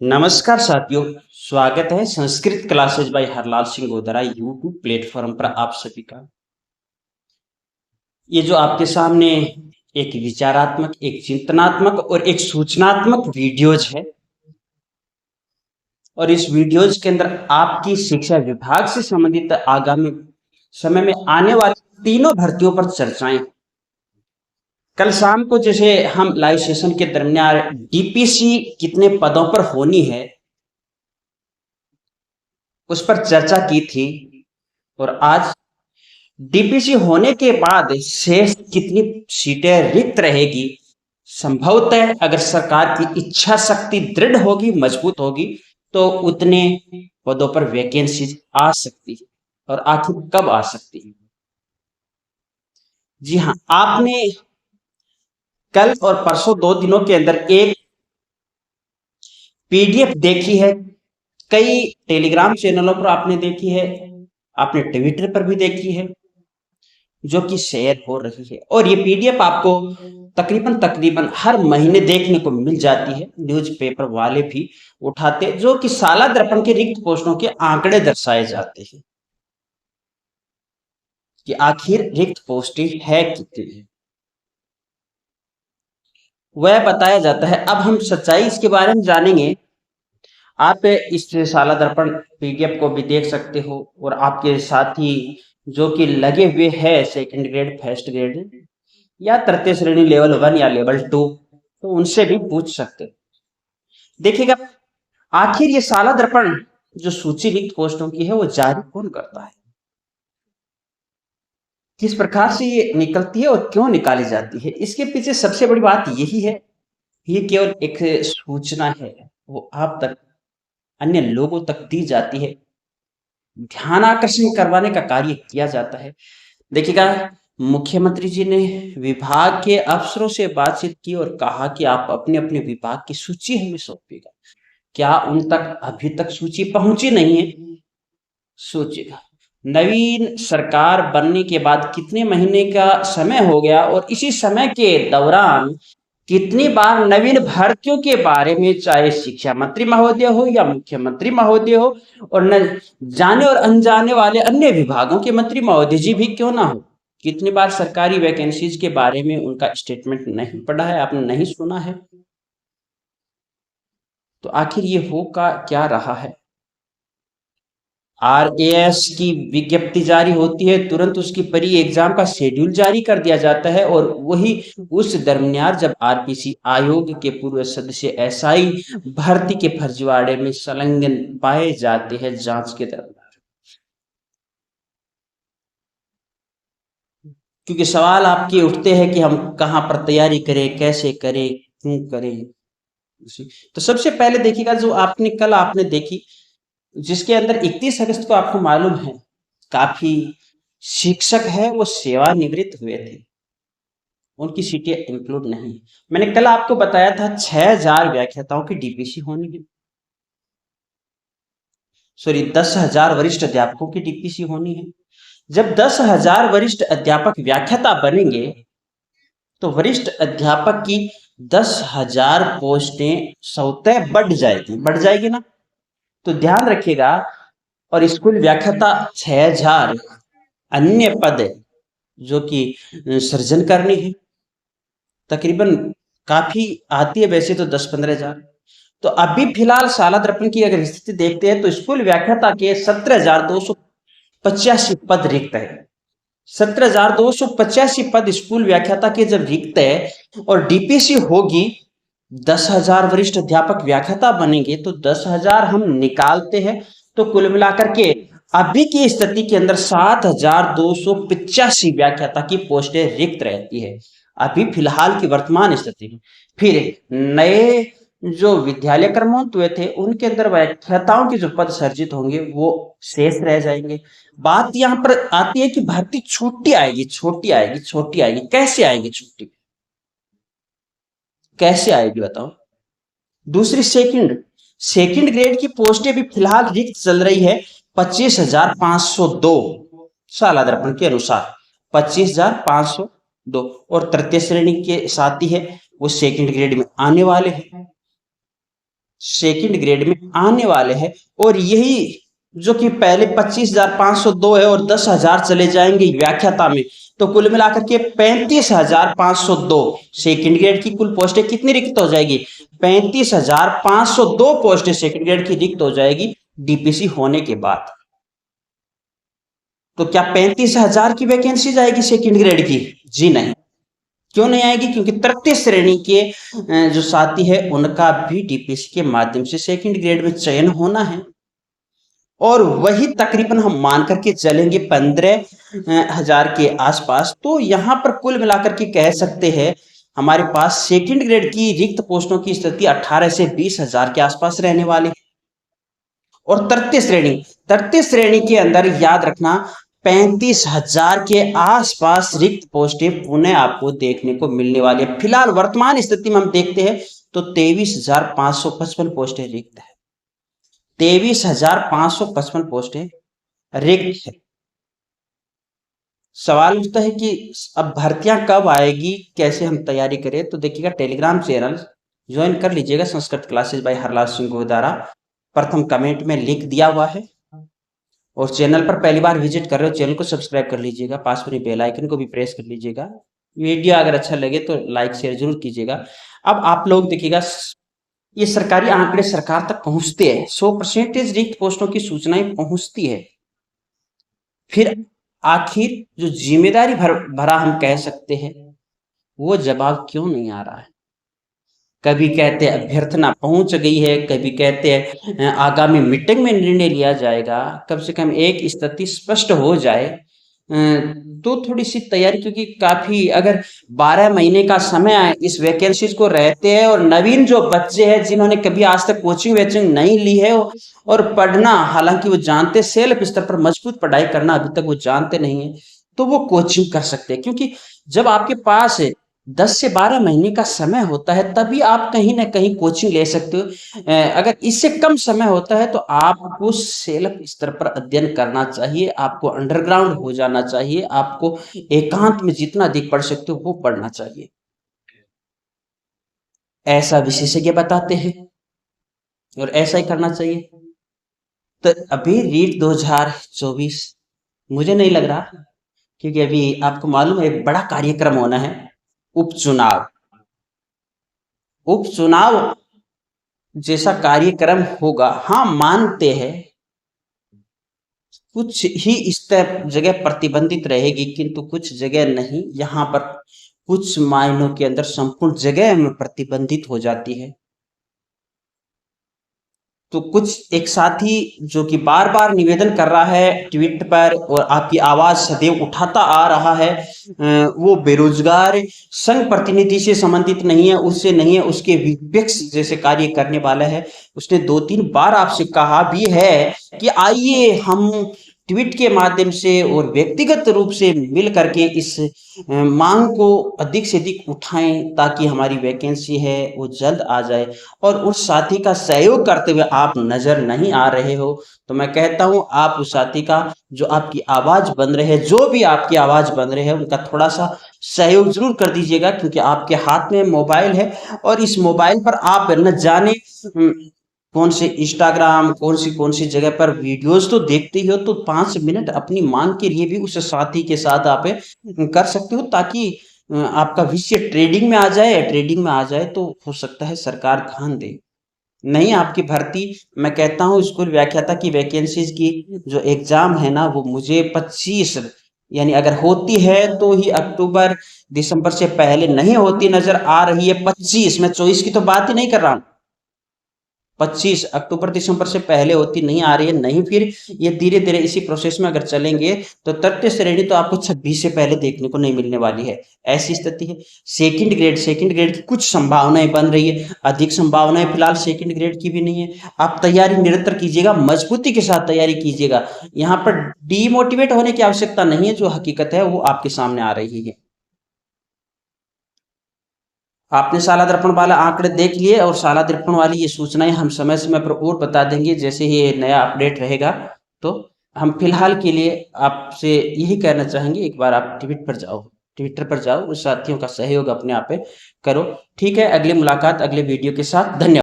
नमस्कार साथियों, स्वागत है Sanskrit classes by Harlal Singh Godara YouTube platform पर आप सभी का। ये जो आपके सामने एक विचारात्मक, एक चिंतनात्मक और एक सूचनात्मक वीडियोज है और इस वीडियोज के अंदर आपकी शिक्षा विभाग से संबंधित आगामी समय में आने वाली तीनों भर्तियों पर चर्चाएं। कल शाम को जैसे हम लाइव सेशन के दरमियान डीपीसी कितने पदों पर होनी है उस पर चर्चा की थी और आज डीपीसी होने के बाद शेष कितनी सीटें रिक्त रहेगी। संभवतः अगर सरकार की इच्छा शक्ति दृढ़ होगी, मजबूत होगी, तो उतने पदों पर वैकेंसी आ सकती है और आखिर कब आ सकती है। जी हाँ, आपने कल और परसों 2 दिनों के अंदर एक पीडीएफ देखी है, कई टेलीग्राम चैनलों पर आपने देखी है, आपने ट्विटर पर भी देखी है, जो कि शेयर हो रही है और ये पीडीएफ आपको तकरीबन तकरीबन हर महीने देखने को मिल जाती है। न्यूज़पेपर वाले भी उठाते, जो कि साला दर्पण के रिक्त पोस्टों के आंकड़े दर्शाए जाते हैं कि आखिर रिक्त पोस्टें है कितनी, वह बताया जाता है। अब हम सच्चाई इसके बारे में जानेंगे। आप इस साला दर्पण पीडीएफ को भी देख सकते हो और आपके साथी जो कि लगे हुए हैं सेकंड ग्रेड, फर्स्ट ग्रेड या तृतीय श्रेणी लेवल 1 या लेवल 2, तो उनसे भी पूछ सकते हो। देखिएगा, आखिर ये साला दर्पण जो सूची रिक्त पोस्टों की है वो जारी कौन करता है, किस प्रकार से ये निकलती है और क्यों निकाली जाती है। इसके पीछे सबसे बड़ी बात यही है, ये केवल एक सूचना है, वो आप तक, अन्य लोगों तक दी जाती है, ध्यान आकर्षण करवाने का कार्य किया जाता है। देखिएगा, मुख्यमंत्री जी ने विभाग के अफसरों से बातचीत की और कहा कि आप अपने अपने विभाग की सूची हमें सौंपिएगा। क्या उन तक अभी तक सूची पहुंची नहीं है? सोचिएगा, नवीन सरकार बनने के बाद कितने महीने का समय हो गया और इसी समय के दौरान कितनी बार नवीन भर्तियों के बारे में, चाहे शिक्षा मंत्री महोदय हो या मुख्यमंत्री महोदय हो और न जाने और अनजाने वाले अन्य विभागों के मंत्री महोदय जी भी क्यों ना हो, कितनी बार सरकारी वैकेंसीज के बारे में उनका स्टेटमेंट नहीं पढ़ा है, आपने नहीं सुना है। तो आखिर ये हो का क्या रहा है। आरएएस की विज्ञप्ति जारी होती है, तुरंत उसकी परी एग्जाम का शेड्यूल जारी कर दिया जाता है और वही उस दरमियान जब आरपीसी आयोग के पूर्व सदस्य एसआई भर्ती के फर्जीवाड़े में संलग्न पाए जाते हैं जांच के दरमियान। क्योंकि सवाल आपके उठते हैं कि हम कहाँ पर तैयारी करें, कैसे करें, क्यों करें। तो सबसे पहले देखिएगा, जो आपने कल आपने देखी, जिसके अंदर 31 अगस्त को आपको मालूम है काफी शिक्षक है वो सेवानिवृत्त हुए थे, उनकी सीटें इंक्लूड नहीं है। मैंने कल आपको बताया था 6000 व्याख्याताओं की डीपीसी होनी है, सॉरी 10,000 वरिष्ठ अध्यापकों की डीपीसी होनी है। जब 10,000 वरिष्ठ अध्यापक व्याख्याता बनेंगे तो वरिष्ठ अध्यापक की 10,000 पोस्टें स्वतः बढ़ जाएगी ना। तो ध्यान रखिएगा, और स्कूल व्याख्याता 6,000 अन्य पद जो कि सृजन करनी है, तकरीबन काफी आती है वैसे तो 10-15,000। तो अभी फिलहाल साला दर्पण की अगर स्थिति देखते हैं तो स्कूल व्याख्याता के 17,285 पद रिक्त है। 17,285 पद स्कूल व्याख्याता के जब रिक्त है और डीपीसी होगी, 10,000 वरिष्ठ अध्यापक व्याख्याता बनेंगे तो 10,000 हम निकालते हैं तो कुल मिलाकर के अभी की स्थिति के अंदर 7,285 व्याख्याता की पोस्टें रिक्त रहती है, अभी फिलहाल की वर्तमान स्थिति में। फिर नए जो विद्यालय क्रमोन्नत हुए थे उनके अंदर व्याख्याताओं के जो पद सर्जित होंगे वो शेष रह जाएंगे। बात यहाँ पर आती है कि भर्ती छोटी आएगी, छोटी आएगी, छोटी आएगी। कैसे आएगी छोटी, कैसे आएगी बताओ। दूसरी सेकंड सेकंड ग्रेड की पोस्टें भी फिलहाल रिक्त चल रही है 25,502 साला दर्पण के अनुसार, 25,502, और तृतीय श्रेणी के साथी है वो सेकंड ग्रेड में आने वाले हैं। सेकंड ग्रेड में आने वाले हैं। और यही जो कि पहले 25,502 है और 10,000 चले जाएंगे व्याख्याता में, तो कुल मिलाकर के 35,502 सेकंड ग्रेड की कुल पोस्टें कितनी रिक्त हो जाएगी? 35,502 पोस्टें सेकंड ग्रेड की रिक्त हो जाएगी डीपीसी होने के बाद। तो क्या 35,000 की वैकेंसी जाएगी सेकंड ग्रेड की? जी नहीं। क्यों नहीं आएगी? क्योंकि तृतीय श्रेणी के जो साथी है उनका भी डीपीसी के माध्यम से सेकंड ग्रेड में चयन होना है। और वही तकरीबन हम मान करके चलेंगे 15,000 के आसपास। तो यहां पर कुल मिलाकर के कह सकते हैं हमारे पास सेकंड ग्रेड की रिक्त पोस्टों की स्थिति 18 से 20,000 के आसपास रहने वाली। और तृतीय श्रेणी के अंदर याद रखना 35,000 के आसपास रिक्त पोस्टें पुनः आपको देखने को मिलने वाली है। फिलहाल वर्तमान स्थिति में हम देखते हैं तो 23,555 पोस्टें रिक्त है। 23,555 पोस्टें रिक्त है। सवाल उठता है कि अब भर्तियां कब आएगी, कैसे हम तैयारी करें? तो देखिएगा, टेलीग्राम चैनल ज्वाइन कर लीजिएगा, संस्कृत क्लासेस बाय हरलाल सिंह गोदारा, प्रथम कमेंट में लिंक दिया हुआ है। और चैनल पर पहली बार विजिट कर रहे हो, चैनल को सब्सक्राइब कर लीजिएगा, पास में बेल आइकन को भी प्रेस कर लीजिएगा। वीडियो अगर अच्छा लगे तो लाइक शेयर जरूर कीजिएगा। अब आप लोग देखिएगा, ये सरकारी आंकड़े सरकार तक पहुंचते हैं, 100% रिक्त पोस्टों की सूचनाएं पहुंचती है। फिर आखिर जो जिम्मेदारी भरा हम कह सकते हैं, वो जवाब क्यों नहीं आ रहा है? कभी कहते हैं अभ्यर्थना पहुंच गई है, कभी कहते हैं आगामी मीटिंग में निर्णय लिया जाएगा। कम से कम एक स्थिति स्पष्ट हो जाए तो थोड़ी सी तैयारी, क्योंकि काफी अगर 12 महीने का समय इस वैकेंसीज को रहते हैं और नवीन जो बच्चे हैं जिन्होंने कभी आज तक कोचिंग वेचिंग नहीं ली है और पढ़ना, हालांकि वो जानते, सेल्फ स्तर पर मजबूत पढ़ाई करना अभी तक वो जानते नहीं है, तो वो कोचिंग कर सकते हैं। क्योंकि जब आपके पास 10 से 12 महीने का समय होता है तभी आप कहीं ना कहीं कोचिंग ले सकते हो। अगर इससे कम समय होता है तो आपको सेल्फ स्तर पर अध्ययन करना चाहिए, आपको अंडरग्राउंड हो जाना चाहिए, आपको एकांत में जितना अधिक पढ़ सकते हो वो पढ़ना चाहिए, ऐसा विशेषज्ञ बताते हैं और ऐसा ही करना चाहिए। तो अभी रीट 2024 मुझे नहीं लग रहा, क्योंकि अभी आपको मालूम है एक बड़ा कार्यक्रम होना है, उपचुनाव। उपचुनाव जैसा कार्यक्रम होगा, हाँ मानते हैं कुछ ही इस जगह प्रतिबंधित रहेगी, किंतु कुछ जगह नहीं। यहाँ पर कुछ मायनों के अंदर संपूर्ण जगह में प्रतिबंधित हो जाती है। तो कुछ एक साथी जो कि बार बार निवेदन कर रहा है ट्वीट पर और आपकी आवाज सदैव उठाता आ रहा है, वो बेरोजगार संघ प्रतिनिधि से संबंधित नहीं है, उससे नहीं है, उसके विपक्ष जैसे कार्य करने वाला है। उसने 2-3 बार आपसे कहा भी है कि आइए हम ट्वीट के माध्यम से और व्यक्तिगत रूप से मिल करके इस मांग को अधिक से अधिक उठाएं ताकि हमारी वैकेंसी है वो जल्द आ जाए। और उस साथी का सहयोग करते हुए आप नजर नहीं आ रहे हो, तो मैं कहता हूं आप उस साथी का, जो आपकी आवाज बन रहे हैं, जो भी आपकी आवाज बन रहे हैं, उनका थोड़ा सा सहयोग जरूर कर दीजिएगा। क्योंकि आपके हाथ में मोबाइल है और इस मोबाइल पर आप न जाने कौन से इंस्टाग्राम, कौन सी जगह पर वीडियोस तो देखते ही हो, तो 5 मिनट अपनी मांग के लिए भी उस साथी के साथ आप कर सकते हो, ताकि आपका विषय ट्रेडिंग में आ जाए। ट्रेडिंग में आ जाए तो हो सकता है सरकार ध्यान दे। नहीं आपकी भर्ती, मैं कहता हूँ स्कूल व्याख्याता की वैकेंसीज की जो एग्जाम है ना, वो मुझे 25, यानी अगर होती है तो ही अक्टूबर दिसंबर से पहले नहीं होती नजर आ रही है। 25, मैं 24 की तो बात ही नहीं कर रहा हूँ, 25 अक्टूबर दिसंबर से पहले होती नहीं आ रही है। नहीं फिर ये धीरे धीरे इसी प्रोसेस में अगर चलेंगे तो तृतीय श्रेणी तो आपको 26 से पहले देखने को नहीं मिलने वाली है, ऐसी स्थिति है। सेकंड ग्रेड की कुछ संभावनाएं बन रही है, अधिक संभावनाएं फिलहाल सेकंड ग्रेड की भी नहीं है। आप तैयारी निरंतर कीजिएगा, मजबूती के साथ तैयारी कीजिएगा। यहाँ पर डीमोटिवेट होने की आवश्यकता नहीं है, जो हकीकत है वो आपके सामने आ रही है। आपने शाला दर्पण वाला आंकड़े देख लिए और शाला दर्पण वाली ये सूचनाएं हम समय समय पर और बता देंगे जैसे ही ये नया अपडेट रहेगा। तो हम फिलहाल के लिए आपसे यही कहना चाहेंगे, एक बार आप ट्विटर पर जाओ, उस साथियों का सहयोग अपने आप पे करो। ठीक है, अगली मुलाकात अगले वीडियो के साथ। धन्यवाद।